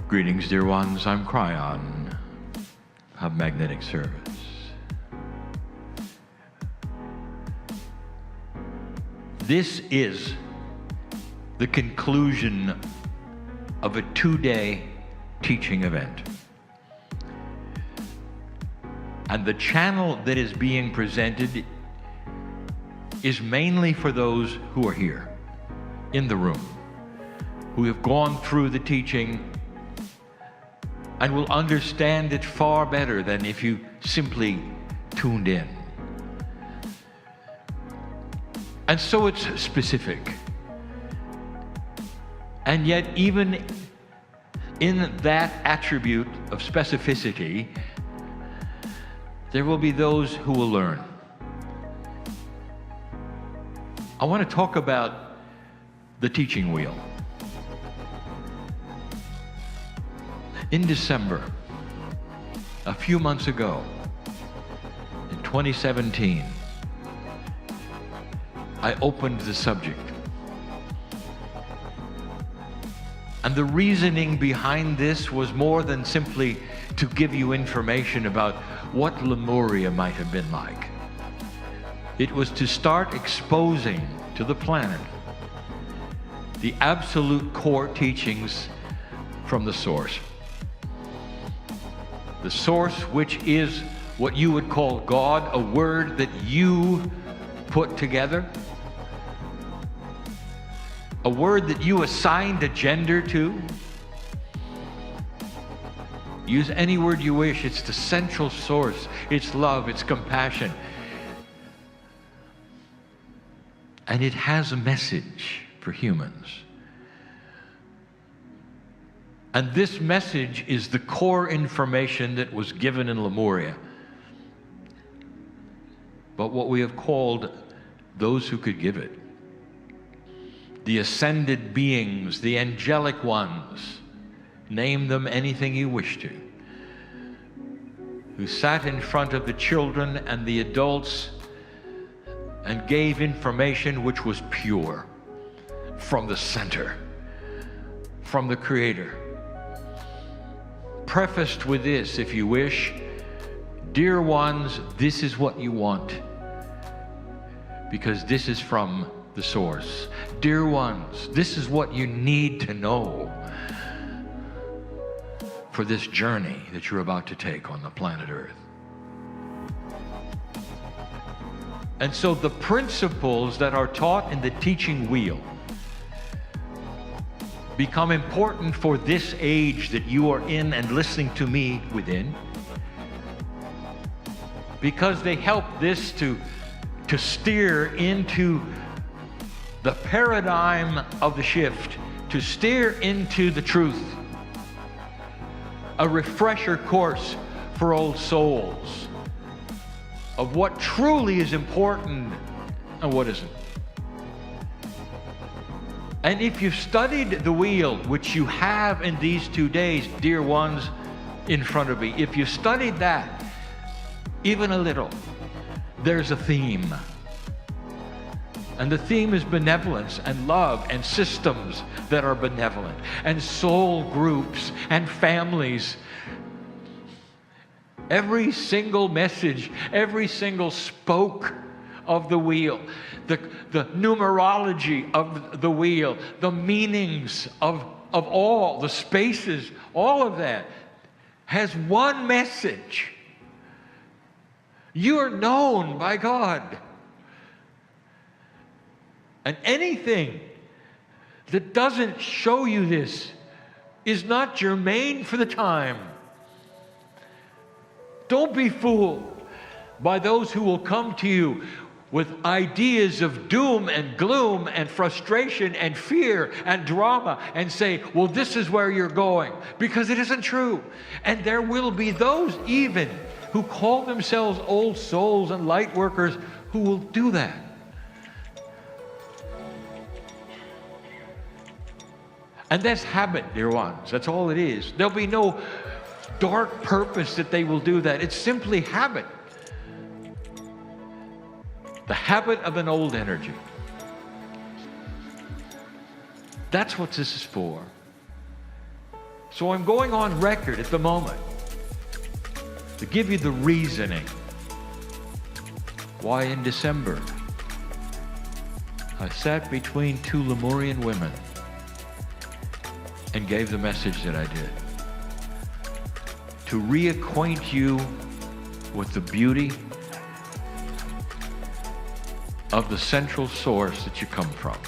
Greetings, dear ones. I'm Kryon of Magnetic Service. This is the conclusion of a 2-day teaching event. And the channel that is being presented is mainly for those who are here, in the room, who have gone through the teaching and will understand it far better than if you simply tuned in. And so it's specific. And yet, even in that attribute of specificity, there will be those who will learn. I want to talk about the teaching wheel. In December, a few months ago, in 2017, I opened the subject. And the reasoning behind this was more than simply to give you information about what Lemuria might have been like. It was to start exposing to the planet the absolute core teachings from the source. The source, which is what you would call God, a word that you put together, a word that you assigned a gender to. Use any word you wish. It's the central source. It's love. It's compassion. And it has a message for humans. And this message is the core information that was given in Lemuria. But what we have called those who could give it, the ascended beings, the angelic ones, name them anything you wish to, who sat in front of the children and the adults and gave information which was pure from the center, from the Creator. Prefaced with this, if you wish, dear ones, this is what you want, because this is from the source. Dear ones, this is what you need to know for this journey that you're about to take on the planet Earth. And so the principles that are taught in the teaching wheel become important for this age that you are in and listening to me within, because they help this to steer into the paradigm of the shift, to steer into the truth, a refresher course for old souls of what truly is important and what isn't. And if you've studied the wheel, which you have in these 2 days, dear ones in front of me, if you studied that even a little, there's a theme. And the theme is benevolence and love and systems that are benevolent and soul groups and families. Every single message, every single spoke of the wheel, the numerology of the wheel, the meanings of all, the spaces, all of that has one message. You are known by God. And anything that doesn't show you this is not germane for the time. Don't be fooled by those who will come to you with ideas of doom and gloom and frustration and fear and drama and say, well, this is where you're going, because it isn't true. And there will be those even who call themselves old souls and light workers who will do that. And that's habit, dear ones. That's all it is. There'll be no dark purpose that they will do that. It's simply habit. The habit of an old energy. That's what this is for. So I'm going on record at the moment to give you the reasoning why in December I sat between two Lemurian women and gave the message that I did. To reacquaint you with the beauty of the central source that you come from.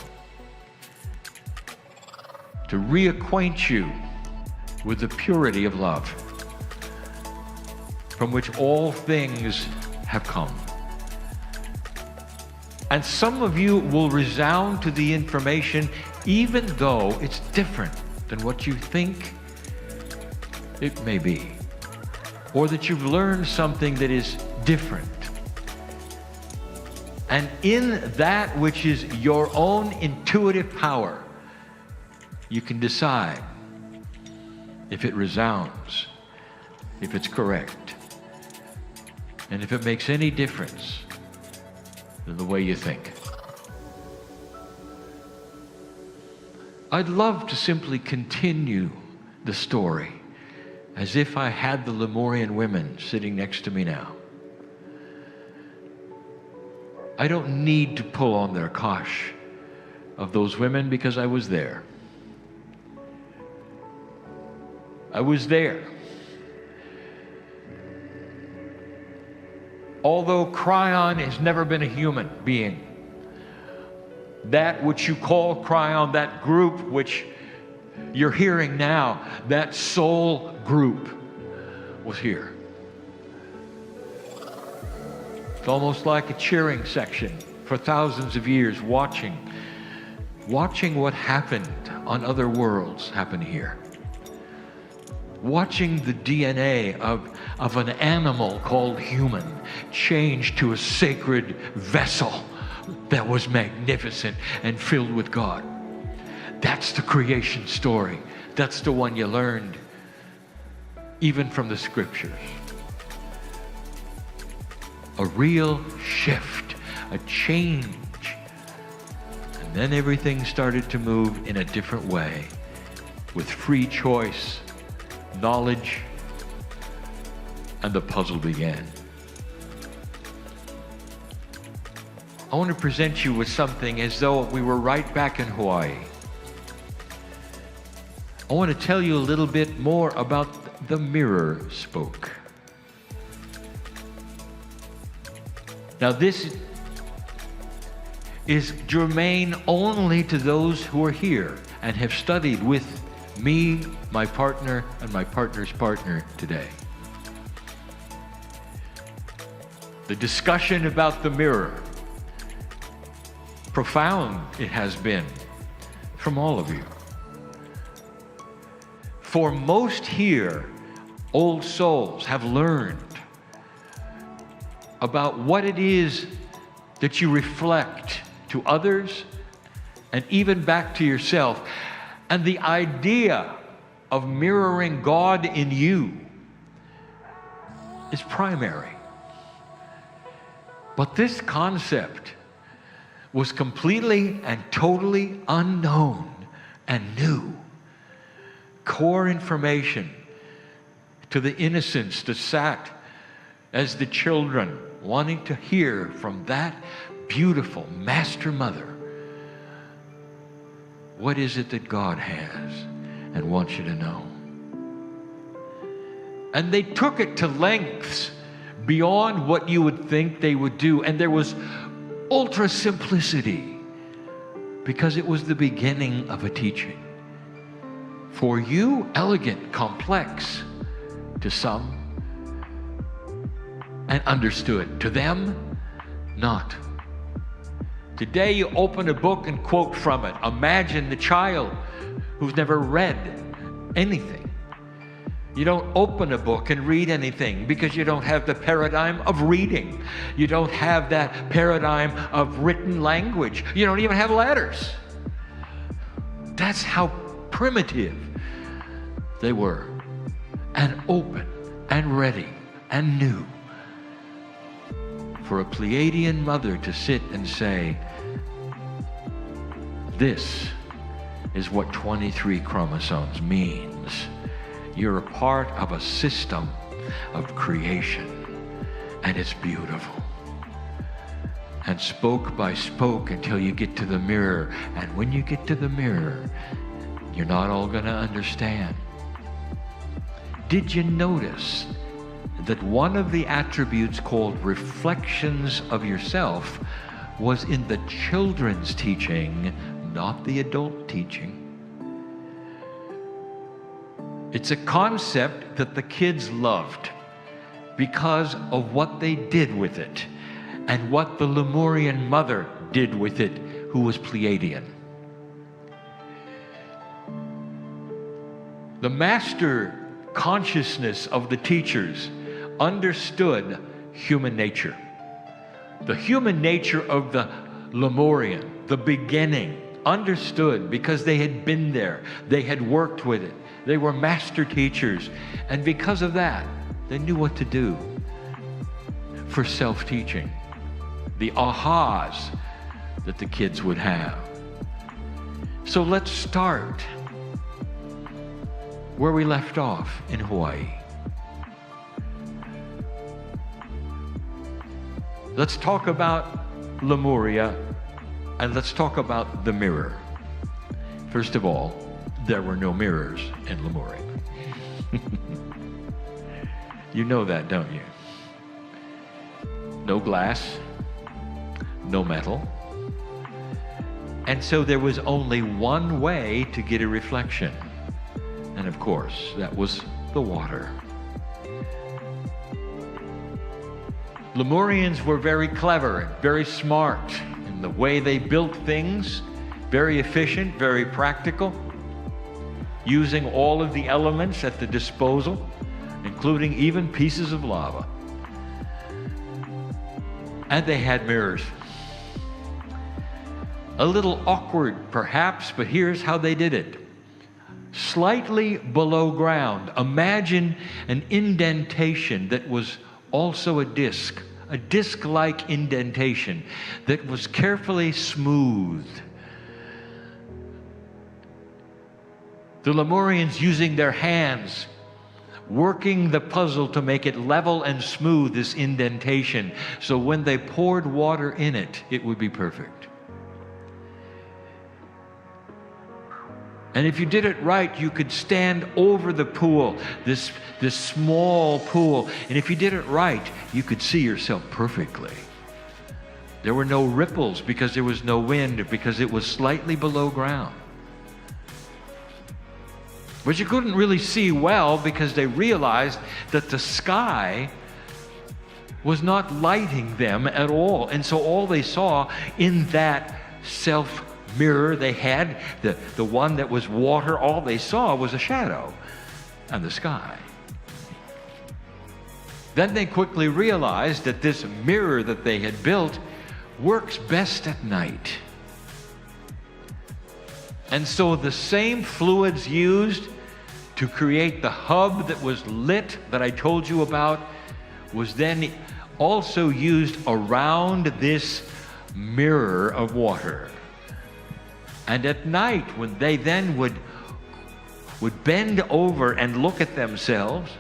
To reacquaint you with the purity of love from which all things have come. And some of you will resound to the information even though it's different than what you think it may be, or that you've learned something that is different. And in that which is your own intuitive power, you can decide if it resounds, if it's correct, and if it makes any difference than the way you think. I'd love to simply continue the story as if I had the Lemurian women sitting next to me now. I don't need to pull on their kosh of those women because I was there. I was there. Although Kryon has never been a human being, that which you call Kryon, that group which you're hearing now, that soul group was here. It's almost like a cheering section for thousands of years, watching what happened on other worlds happen here. Watching the DNA of an animal called human change to a sacred vessel that was magnificent and filled with God. That's the creation story. That's the one you learned even from the scriptures. A real shift, a change. And then everything started to move in a different way with free choice, knowledge, and the puzzle began. I want to present you with something as though we were right back in Hawaii. I want to tell you a little bit more about the mirror spoke. Now this is germane only to those who are here and have studied with me, my partner, and my partner's partner today. The discussion about the mirror, profound it has been from all of you. For most here, old souls have learned about what it is that you reflect to others and even back to yourself. And the idea of mirroring God in you is primary. But this concept was completely and totally unknown and new. Core information to the innocents that sat as the children wanting to hear from that beautiful Master Mother. What is it that God has and wants you to know? And they took it to lengths beyond what you would think they would do. And there was ultra simplicity because it was the beginning of a teaching. For you, elegant, complex to some, and understood. To them, not. Today you open a book and quote from it. Imagine the child who's never read anything. You don't open a book and read anything because you don't have the paradigm of reading. You don't have that paradigm of written language. You don't even have letters. That's how primitive they were, and open and ready and new. For a Pleiadian mother to sit and say, this is what 23 chromosomes means. You're a part of a system of creation, and it's beautiful. And spoke by spoke until you get to the mirror. And when you get to the mirror, you're not all going to understand. Did you notice that one of the attributes called reflections of yourself was in the children's teaching, not the adult teaching? It's a concept that the kids loved because of what they did with it and what the Lemurian mother did with it, who was Pleiadian. The master consciousness of the teachers understood human nature. The human nature of the Lemurian, the beginning, understood because they had been there. They had worked with it. They were master teachers. And because of that, they knew what to do for self-teaching. The ahas that the kids would have. So let's start where we left off in Hawaii. Let's talk about Lemuria, and let's talk about the mirror. First of all, there were no mirrors in Lemuria. You know that, don't you? No glass, no metal. And so there was only one way to get a reflection. And of course, that was the water. Lemurians were very clever and very smart in the way they built things, very efficient, very practical, using all of the elements at the disposal, including even pieces of lava. And they had mirrors. A little awkward, perhaps, but here's how they did it. Slightly below ground, imagine an indentation that was also a disc-like indentation that was carefully smoothed. The Lemurians, using their hands, working the puzzle to make it level and smooth, this indentation, so when they poured water in it, it would be perfect. And if you did it right, you could stand over the pool, this small pool. And if you did it right, you could see yourself perfectly. There were no ripples because there was no wind, because it was slightly below ground. But you couldn't really see well because they realized that the sky was not lighting them at all. And so all they saw in that mirror they had, the one that was water, all they saw was a shadow and the sky. Then they quickly realized that this mirror that they had built works best at night. And so the same fluids used to create the hub that was lit, that I told you about, was then also used around this mirror of water. And at night, when they then would bend over and look at themselves,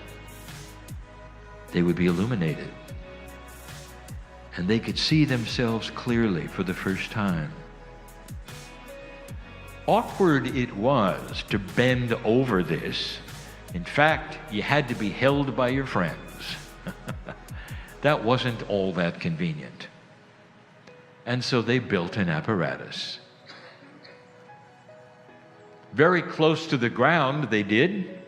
they would be illuminated. And they could see themselves clearly for the first time. Awkward it was to bend over this. In fact, you had to be held by your friends. That wasn't all that convenient. And so they built an apparatus. Very close to the ground, they did.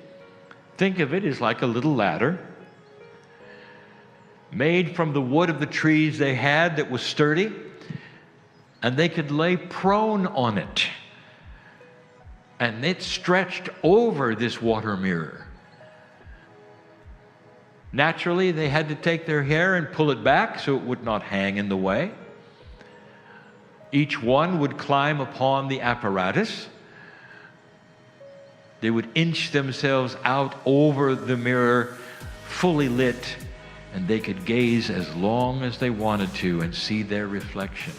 Think of it as like a little ladder made from the wood of the trees they had that was sturdy, and they could lay prone on it. And it stretched over this water mirror. Naturally, they had to take their hair and pull it back so it would not hang in the way. Each one would climb upon the apparatus. They would inch themselves out over the mirror, fully lit, and they could gaze as long as they wanted to and see their reflection.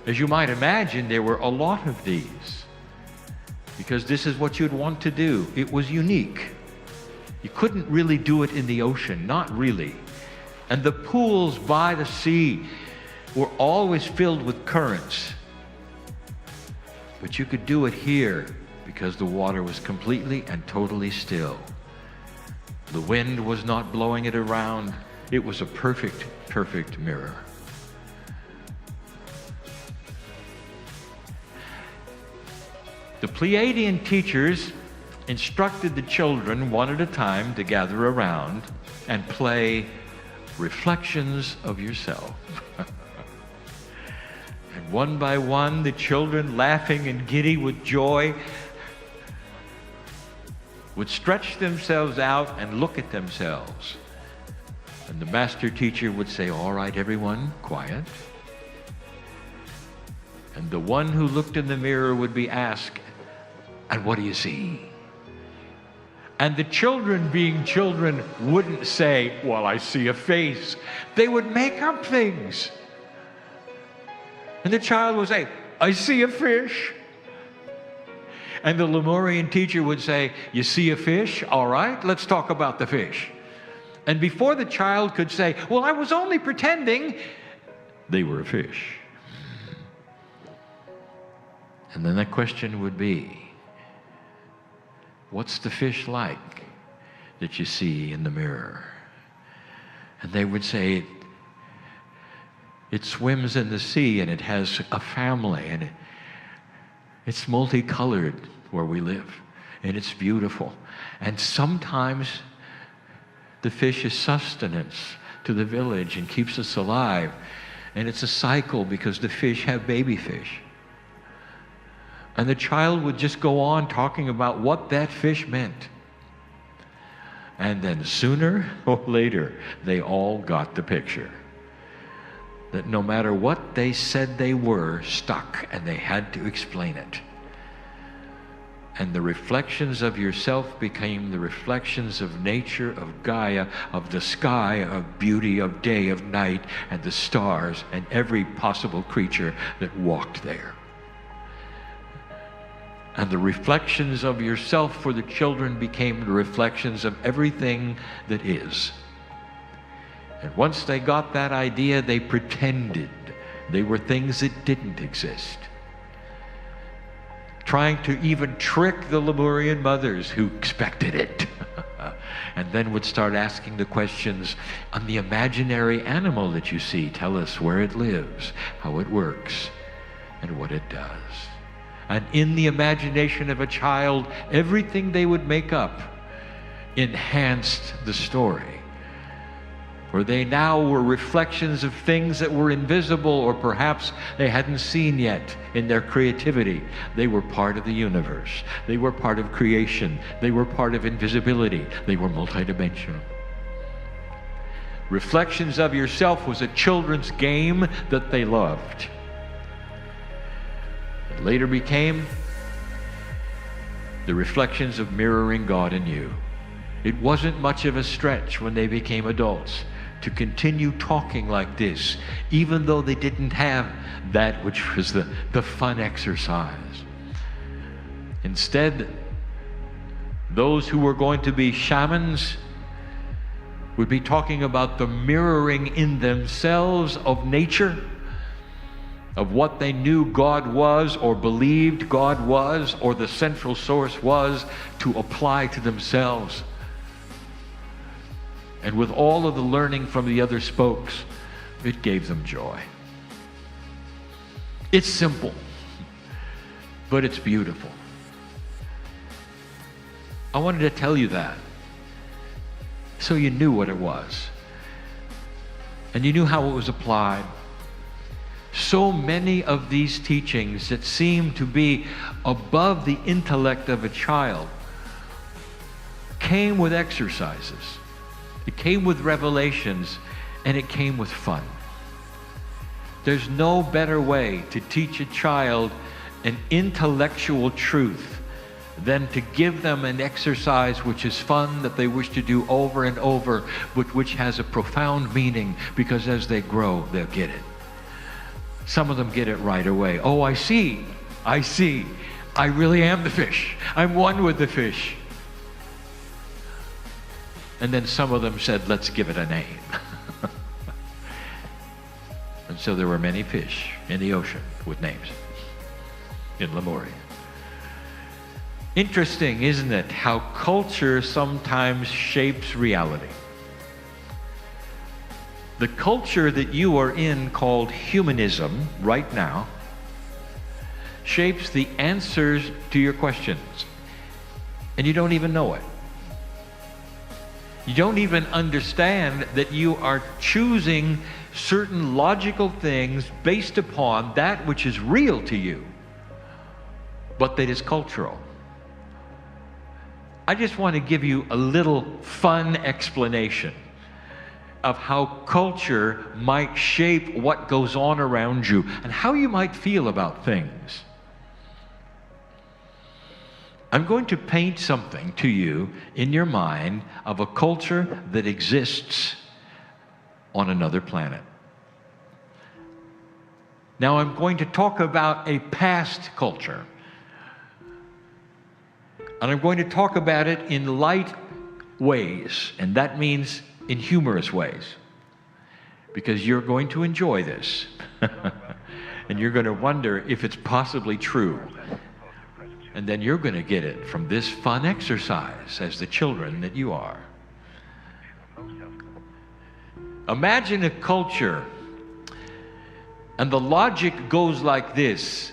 As you might imagine, there were a lot of these. because this is what you'd want to do. It was unique. You couldn't really do it in the ocean, not really. And the pools by the sea were always filled with currents. But you could do it here because the water was completely and totally still. The wind was not blowing it around. It was a perfect, perfect mirror. The Pleiadian teachers instructed the children one at a time to gather around and play reflections of yourself. And one by one, the children, laughing and giddy with joy, would stretch themselves out and look at themselves. And the master teacher would say, "All right, everyone, quiet." And the one who looked in the mirror would be asked, "And what do you see?" And the children, being children, wouldn't say, "Well, I see a face." They would make up things. And the child would say, "I see a fish." And the Lemurian teacher would say, "You see a fish? All right, let's talk about the fish." And before the child could say, "Well, I was only pretending," they were a fish. And then the question would be, what's the fish like that you see in the mirror? And they would say, it swims in the sea and it has a family and it's multicolored where we live and it's beautiful. And sometimes the fish is sustenance to the village and keeps us alive. And it's a cycle because the fish have baby fish. And the child would just go on talking about what that fish meant. And then sooner or later, they all got the picture. That no matter what they said they were, stuck, and they had to explain it. And the reflections of yourself became the reflections of nature, of Gaia, of the sky, of beauty, of day, of night, and the stars, and every possible creature that walked there. And the reflections of yourself for the children became the reflections of everything that is. And once they got that idea, they pretended they were things that didn't exist. Trying to even trick the Lemurian mothers who expected it. And then would start asking the questions, on the imaginary animal that you see, tell us where it lives, how it works, and what it does. And in the imagination of a child, everything they would make up enhanced the story. For they now were reflections of things that were invisible or perhaps they hadn't seen yet in their creativity. They were part of the universe. They were part of creation. They were part of invisibility. They were multidimensional. Reflections of yourself was a children's game that they loved. It later became the reflections of mirroring God in you. It wasn't much of a stretch when they became adults to continue talking like this, even though they didn't have that which was the fun exercise. Instead, those who were going to be shamans would be talking about the mirroring in themselves of nature, of what they knew God was or believed God was or the central source was, to apply to themselves. And with all of the learning from the other spokes, it gave them joy. It's simple, but it's beautiful. I wanted to tell you that so you knew what it was and you knew how it was applied. So many of these teachings that seem to be above the intellect of a child came with exercises. It came with revelations, and it came with fun. There's no better way to teach a child an intellectual truth than to give them an exercise which is fun, that they wish to do over and over, but which has a profound meaning, because as they grow, they'll get it. Some of them get it right away. Oh, I see. I really am the fish. I'm one with the fish. And then some of them said, let's give it a name. And so there were many fish in the ocean with names in Lemuria. Interesting, isn't it, how culture sometimes shapes reality. The culture that you are in, called humanism right now, shapes the answers to your questions. And you don't even know it. You don't even understand that you are choosing certain logical things based upon that which is real to you, but that is cultural. I just want to give you a little fun explanation of how culture might shape what goes on around you and how you might feel about things. I'm going to paint something to you in your mind of a culture that exists on another planet. Now I'm going to talk about a past culture. And I'm going to talk about it in light ways, and that means in humorous ways, because you're going to enjoy this. And you're going to wonder if it's possibly true. And then you're going to get it from this fun exercise as the children that you are. Imagine a culture, and the logic goes like this.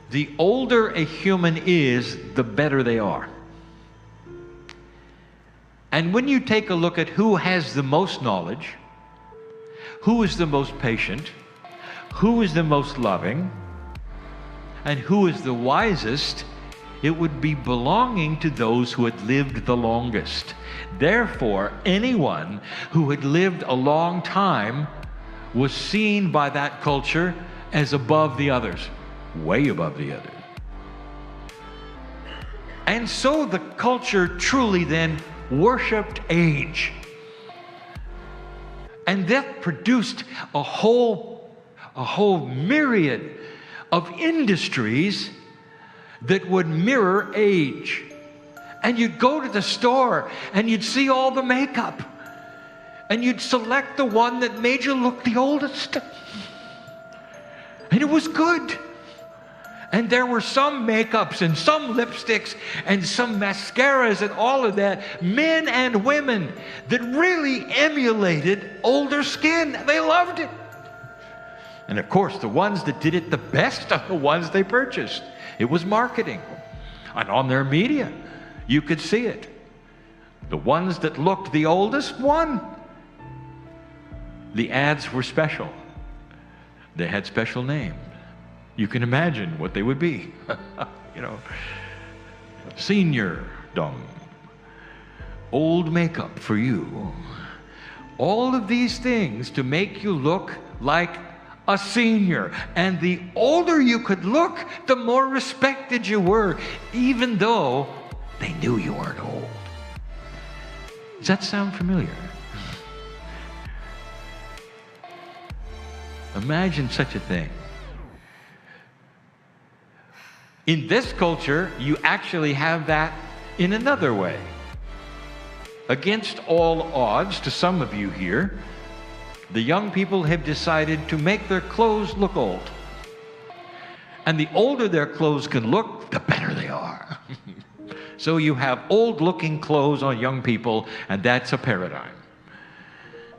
The older a human is, the better they are. And when you take a look at who has the most knowledge, who is the most patient, who is the most loving, and who is the wisest, it would be belonging to those who had lived the longest. Therefore, anyone who had lived a long time was seen by that culture as above the others, way above the others. And so the culture truly then worshipped age. And that produced a whole myriad of industries that would mirror age. And you'd go to the store and you'd see all the makeup, and you'd select the one that made you look the oldest. And it was good. And there were some makeups and some lipsticks and some mascaras and all of that, men and women, that really emulated older skin. They loved it. And of course, the ones that did it the best are the ones they purchased. It was marketing. And on their media, you could see it. The ones that looked the oldest won. The ads were special. They had special names. You can imagine what they would be. You know, seniordom, old makeup for you. All of these things to make you look like a senior. And the older you could look, the more respected you were, even though they knew you weren't old. Does that sound familiar? Imagine such a thing. In this culture, you actually have that in another way. Against all odds, to some of you here, the young people have decided to make their clothes look old. And the older their clothes can look, the better they are. So you have old-looking clothes on young people, and that's a paradigm.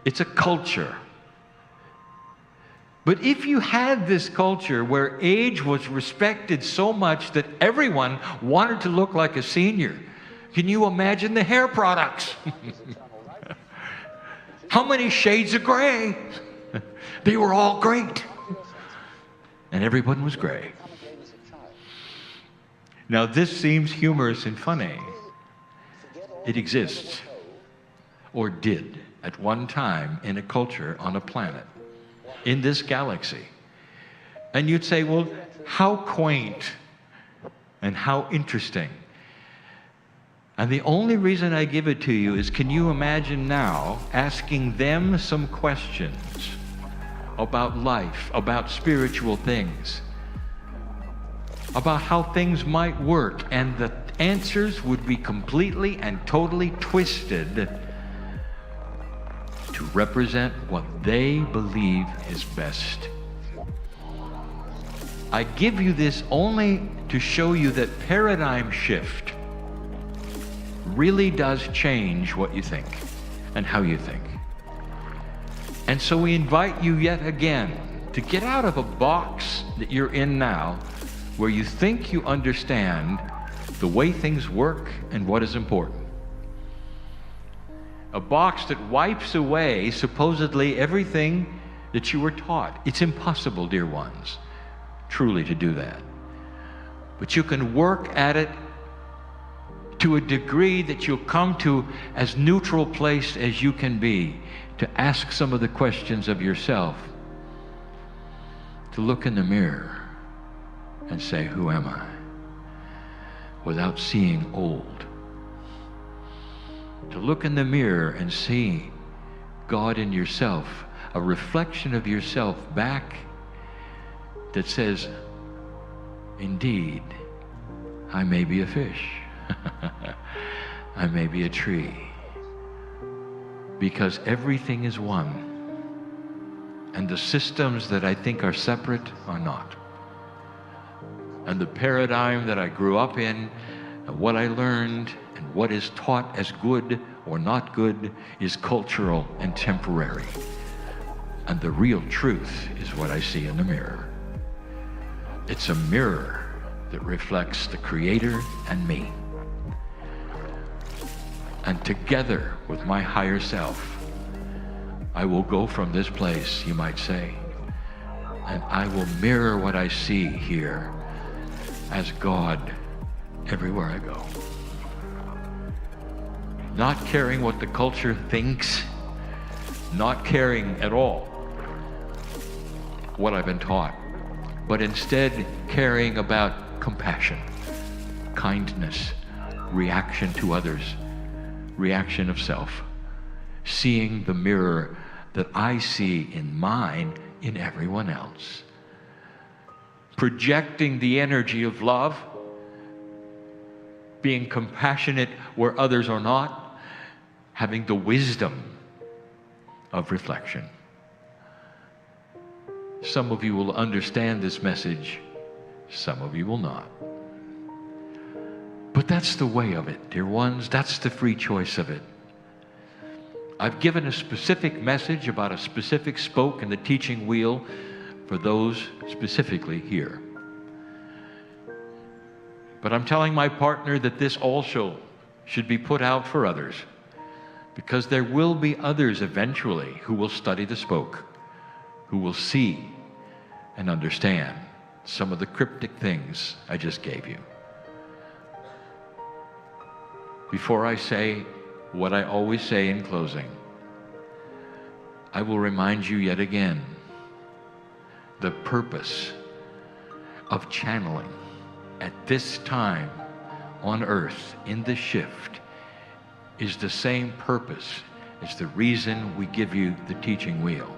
It's a culture. But if you had this culture where age was respected so much that everyone wanted to look like a senior, can you imagine the hair products? How many shades of gray? They were all great. And everyone was gray. Now this seems humorous and funny. It exists, or did, at one time in a culture on a planet, in this galaxy. And you'd say, well, how quaint and how interesting. And the only reason I give it to you is, can you imagine now asking them some questions about life, about spiritual things? about how things might work, and the answers would be completely and totally twisted to represent what they believe is best. I give you this only to show you that paradigm shift really does change what you think and how you think. And so we invite you yet again to get out of a box that you're in now, where you think you understand the way things work and what is important. A box that wipes away supposedly everything that you were taught. It's impossible, dear ones, truly to do that. But you can work at it to a degree that you'll come to as neutral place as you can be, to ask some of the questions of yourself, to look in the mirror and say, who am I? Without seeing old. To look in the mirror and see God in yourself, a reflection of yourself back that says, indeed, I may be a fish. I may be a tree. Because everything is one. And the systems that I think are separate are not. And the paradigm that I grew up in, and what I learned, and what is taught as good or not good is cultural and temporary. And the real truth is what I see in the mirror. It's a mirror that reflects the Creator and me. And together with my higher self, I will go from this place, you might say, and I will mirror what I see here as God everywhere I go. Not caring what the culture thinks, not caring at all what I've been taught, but instead caring about compassion, kindness, reaction to others, reaction of self, seeing the mirror that I see in mine in everyone else. Projecting the energy of love, being compassionate where others are not, having the wisdom of reflection. Some of you will understand this message, some of you will not. But that's the way of it, dear ones. That's the free choice of it. I've given a specific message about a specific spoke in the teaching wheel for those specifically here. But I'm telling my partner that this also should be put out for others, because there will be others eventually who will study the spoke, who will see and understand some of the cryptic things I just gave you. Before I say what I always say in closing, I will remind you yet again the purpose of channeling at this time on earth in the shift is the same purpose as the reason we give you the teaching wheel.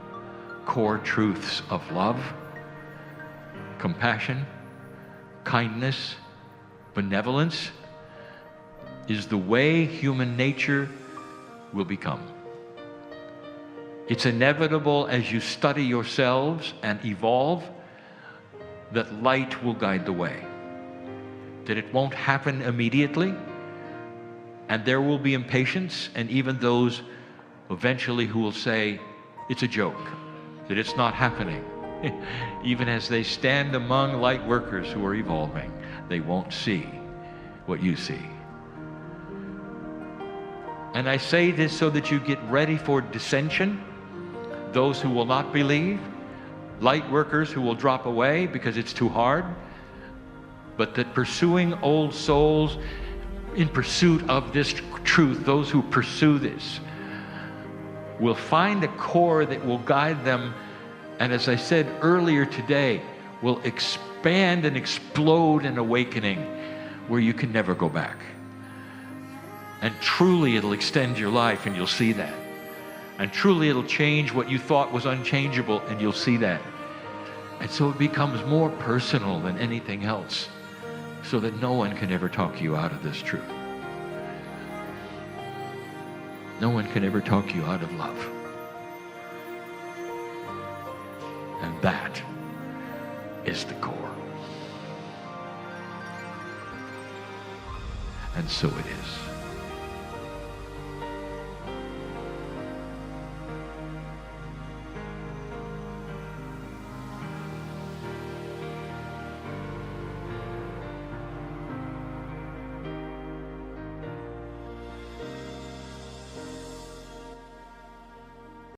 Core truths of love, compassion, kindness, benevolence is the way human nature will become. It's inevitable as you study yourselves and evolve that light will guide the way. That it won't happen immediately, and there will be impatience, and even those eventually who will say it's a joke, that it's not happening. Even as they stand among light workers who are evolving, they won't see what you see. And I say this so that you get ready for dissension, those who will not believe, light workers who will drop away because it's too hard, but that pursuing old souls in pursuit of this truth, those who pursue this, will find a core that will guide them, and as I said earlier today, will expand and explode in awakening where you can never go back. And truly it'll extend your life, and you'll see that. And truly it'll change what you thought was unchangeable, and you'll see that. And so it becomes more personal than anything else. so that no one can ever talk you out of this truth. No one can ever talk you out of love. And that is the core. And so it is.